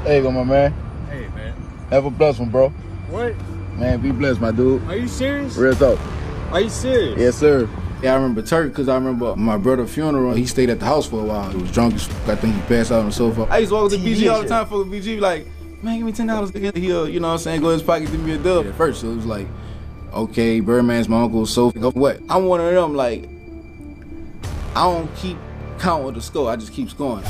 There you go, my man. Hey, man. Have a blessed one, bro. What? Man, be blessed, my dude. Are you serious? Real talk. Are you serious? Yes, sir. Yeah, I remember Turk because I remember my brother's funeral. He stayed at the house for a while. He was drunk as fuck. I think he passed out on the sofa. I used to walk with the BG all the time for the BG, like, man, give me $10 he'll, you know what I'm saying, go in his pocket, give me a dub. At first, so it was like, okay, Birdman's my uncle, so what? I'm one of them, like, I don't keep count with the score, I just keep scoring.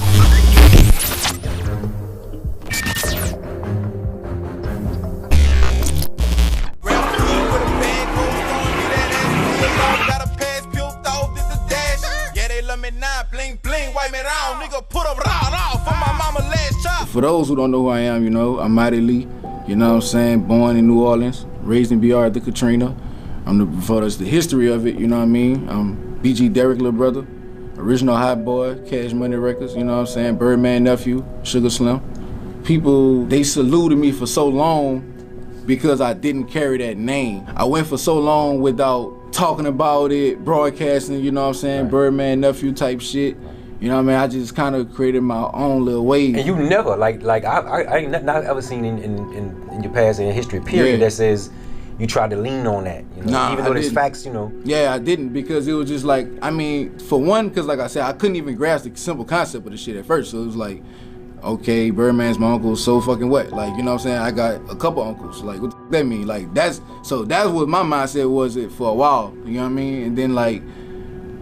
For those who don't know who I am, you know, I'm Mighty Lee, you know what I'm saying, born in New Orleans, raised in BR at the Katrina. For the history of it, you know what I mean, I'm BG Derek, little brother, original Hot Boy, Cash Money Records, you know what I'm saying, Birdman nephew, Sugar Slim. People, they saluted me for so long because I didn't carry that name. I went for so long without talking about it, broadcasting, you know what I'm saying, right. Birdman nephew type shit. You know what I mean? I just kind of created my own little wave. And you never, like I ain't not ever seen in your past, in your history, period, that says you tried to lean on that, you know? Nah, even though there's facts, you know. Yeah, I didn't, because it was just like, I mean, for one, because like I said, I couldn't even grasp the simple concept of the shit at first. So it was like, okay, Birdman's my uncle, so fucking what? Like, you know what I'm saying? I got a couple uncles. Like, what the fuck that mean? Like, that's what my mindset was it for a while, you know what I mean? And then like,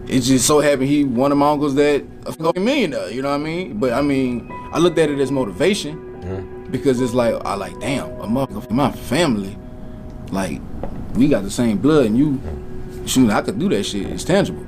it just so happened he one of my uncles that a fucking millionaire, you know what I mean? But I mean, I looked at it as motivation, because it's like, I like, damn, a motherfucker from my family, like, we got the same blood, and you, shoot, I could do that shit. It's tangible.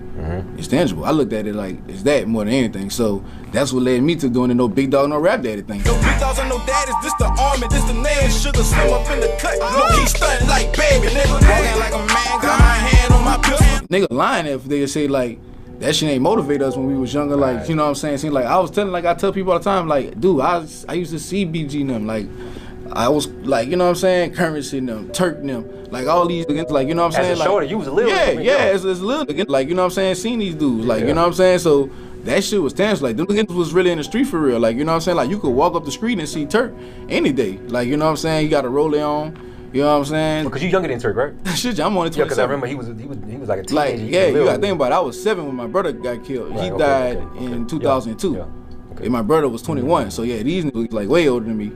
It's tangible. I looked at it like it's that more than anything. So that's what led me to doing the no big dog, no rap daddy thing. No big dogs and no daddies, this the army, this the man, Sugar Slim up in the cut. No, he stunting like baby, nigga. Walking like a man, got my hand on my pistol. Nigga lying if they say like, that shit ain't motivate us when we was younger, like, you know what I'm saying? Seems like I was telling, like I tell people all the time, like, dude, I used to see BG and them, like, I was like, you know what I'm saying, Currency and them, Turk and them, like all these against, like, you know what I'm saying? As a shorter, you was a little. Yeah, it's little against, like, you know what I'm saying, seeing these dudes, like, you know what I'm saying? So that shit was tangible, like, them against was really in the street for real, like, you know what I'm saying? Like, you could walk up the street and see Turk any day, like, you know what I'm saying? He got a roller on, you know what I'm saying? Because you younger than Turk, right? Shit, I'm only 27. Yeah, because I remember he was like a teenager. Like, yeah, you gotta think about it. I was 7 when my brother got killed. Right, he died in 2002. Yeah. And my brother was 21. So yeah, these niggas like way older than me.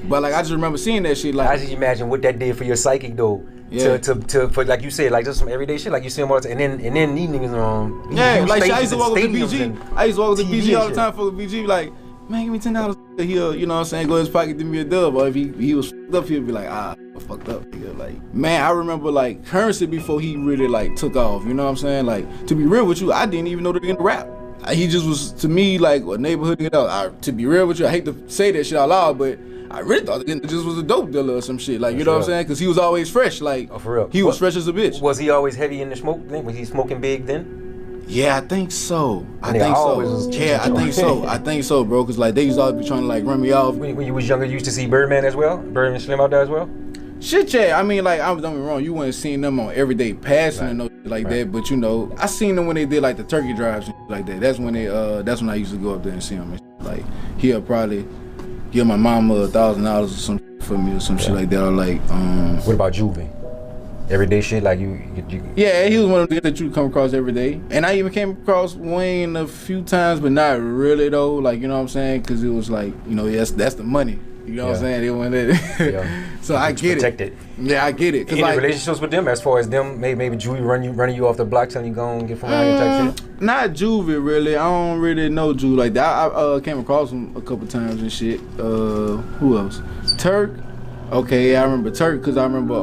But like I just remember seeing that shit. Like, I just imagine what that did for your psychic though. Yeah. For like you said, like just some everyday shit, like you see them all the time, and then these niggas yeah, like I used to walk with the BG. I used to walk with the BG all the time for the BG. Like, man, give me $10. He'll, you know what I'm saying, go in his pocket, give me a dub. Or if he was fucked up, he'll be like, fucked up. Like, man, I remember like Currency before he really like took off. You know what I'm saying? Like, to be real with you, I didn't even know the nigga rap. He just was to me like a neighborhood nigga. To be real with you, I hate to say that shit out loud, but I really thought the nigga just was a dope dealer or some shit. Like, you know what I'm saying? Because he was always fresh. Like, for real. He was fresh as a bitch. Was he always heavy in the smoke then? Was he smoking big then? Yeah, I think so. I think so, bro. Cause like they used to always be trying to like run me off. When you was younger, you used to see Birdman as well? Birdman Slim out there as well? Shit, yeah. I mean, like, don't get me wrong. You wouldn't seen them on everyday passing and no shit like that. But you know, I seen them when they did like the turkey drives and shit like that. That's when I used to go up there and see them. Like, he'll probably give my mama $1,000 or some for me or some shit like that. Or like, what about Juvie? Everyday shit, like you. Yeah, he was one of the that you come across every day. And I even came across Wayne a few times, but not really though. Like, you know what I'm saying? Because it was like, you know, that's the money. You know what I'm saying? They wanted it. So I get it. Yeah, I get it. Any like, relationships with them as far as them, maybe Juvie running you off the block, telling you go and get from around your type shit? Not Juvie, really. I don't really know Juvie like that. I came across him a couple times and shit. Who else? Turk. Okay, yeah, I remember Turk because I remember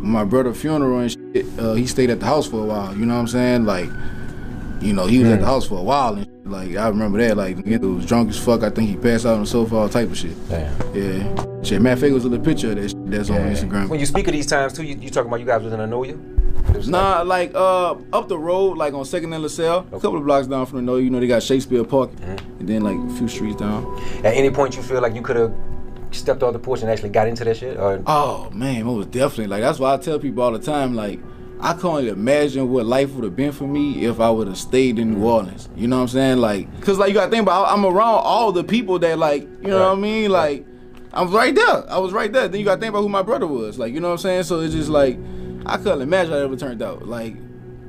my brother's funeral and shit. He stayed at the house for a while. You know what I'm saying? Like, you know, he was at the house for a while and shit. Like, I remember that. Like, he was drunk as fuck. I think he passed out on the sofa, all type of shit. Damn. Yeah. Shit, matter of fact, was a little picture of that shit that's on Instagram. When you speak of these times too, you talking about you guys was in Anoia? Nah, like up the road, like on 2nd and LaSalle, a couple of blocks down from Anoia. You know, they got Shakespeare Park, and then like a few streets down. At any point, you feel like you could have stepped off the porch and actually got into that shit? Or? Oh man, most definitely. Like, that's why I tell people all the time, like, I can't only imagine what life would have been for me if I would have stayed in New Orleans. You know what I'm saying? Like, cause like you gotta think about, I'm around all the people that like, you know what I mean? Like, I'm right there. I was right there. Then you gotta think about who my brother was. Like, you know what I'm saying? So it's just like, I couldn't imagine how it ever turned out. Like,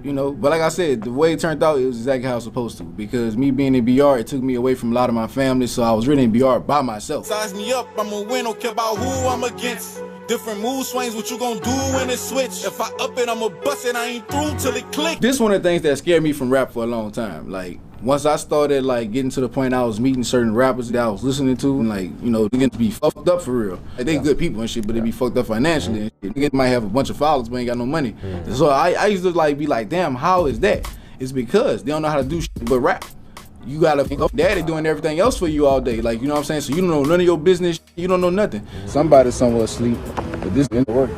you know, but like I said, the way it turned out, it was exactly how it was supposed to. Because me being in BR, it took me away from a lot of my family, so I was really in BR by myself. Size me up, I'ma win, don't care about who I'm against. Different mood swings, what you gonna do when it switch? If I up it, I'ma bust it, I ain't through till it click. This one of the things that scared me from rap for a long time. Like, once I started like getting to the point I was meeting certain rappers that I was listening to, and like, you know, getting to be fucked up for real. Like, they good people and shit, but they be fucked up financially and shit. Niggas might have a bunch of followers but ain't got no money. So I used to like be like, damn, how is that? It's because they don't know how to do shit but rap. You gotta think of daddy doing everything else for you all day. Like, you know what I'm saying? So you don't know none of your business, you don't know nothing. Somebody somewhere asleep, but this isn't working.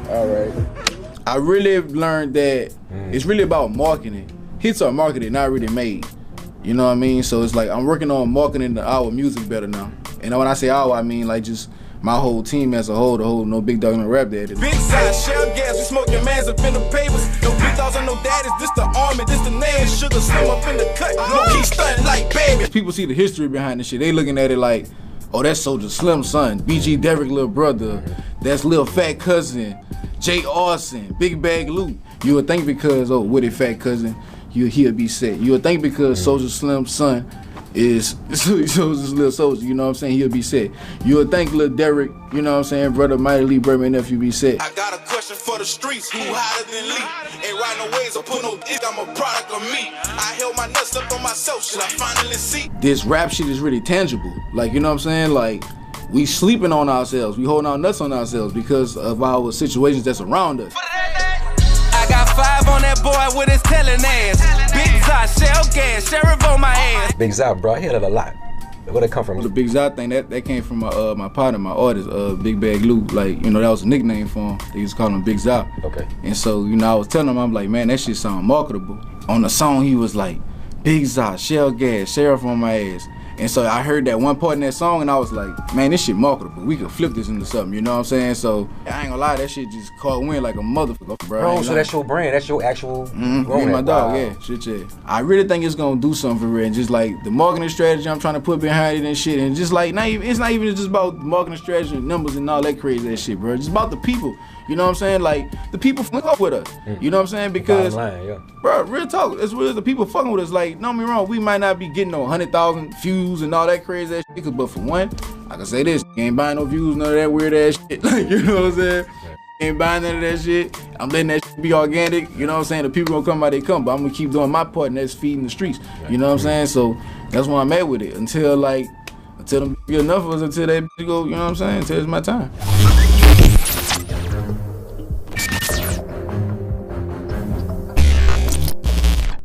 All right. I really learned that it's really about marketing. Hits are marketed, not really made. You know what I mean? So it's like I'm working on marketing our music better now. And when I say our, I mean like just my whole team as a whole, the whole No Big Dog No Rap Daddy. Big size, shell gas, we smoking mans up in the papers. No big dogs and no daddies, this the army, this the name. Sugar slim up in the cut, no keep stunting like baby. People see the history behind this shit. They looking at it like, oh, that's Souja Slim son, BG Derrick little brother, that's Lil Fat cousin, Jay Arson, Big Bag Loot. You would think because, oh, Woody Fat cousin, he'll be set. You would think because Souja Slim son is Souja's little Souja, you know what I'm saying, he'll be set. You would think Lil Derrick, you know what I'm saying, brother Mighty Lee, Birdman, Nephew be set. I got a question for the streets, who hotter than Lee? Ain't riding no ways or put no dick, I'm a product of me. I held my nuts up on myself, should I finally see? This rap shit is really tangible. Like, you know what I'm saying, like, we sleeping on ourselves, we holding our nuts on ourselves because of our situations that's around us. I got 5 on that boy with his telling ass. Big Zot, shell gas, sheriff on my ass. Big Zot, bro, I hear that a lot. Where'd it come from? The Big Zot thing, that came from my partner, my artist, Big Bag Lou. Like, you know, that was a nickname for him. They used to call him Big Zot. Okay. And so, you know, I was telling him, I'm like, man, that shit sound marketable. On the song, he was like, Big Zot, shell gas, sheriff on my ass. And so I heard that one part in that song and I was like, man, this shit marketable. We could flip this into something, you know what I'm saying? So I ain't gonna lie, that shit just caught wind like a motherfucker, bro. So that's your brand, that's your actual me and my dog, yeah, shit, yeah. I really think it's gonna do something for real. And just like the marketing strategy I'm trying to put behind it and shit. And just like, it's not even just about marketing strategy and numbers and all that crazy ass shit, bro. It's about the people. You know what I'm saying? Like, the people fucking up with us. You know what I'm saying? Because, bro, real talk, it's real, the people fucking with us. Like, don't get me wrong, we might not be getting no 100,000 views and all that crazy ass shit, but for one, I can say this, you ain't buying no views, none of that weird ass shit. Like, you know what I'm saying? Ain't buying none of that shit. I'm letting that shit be organic. You know what I'm saying? The people gonna come how they come, but I'm gonna keep doing my part, and that's feeding the streets. You know what I'm saying? So that's where I'm at with it. Until them get enough of us, until they go, you know what I'm saying? Until it's my time.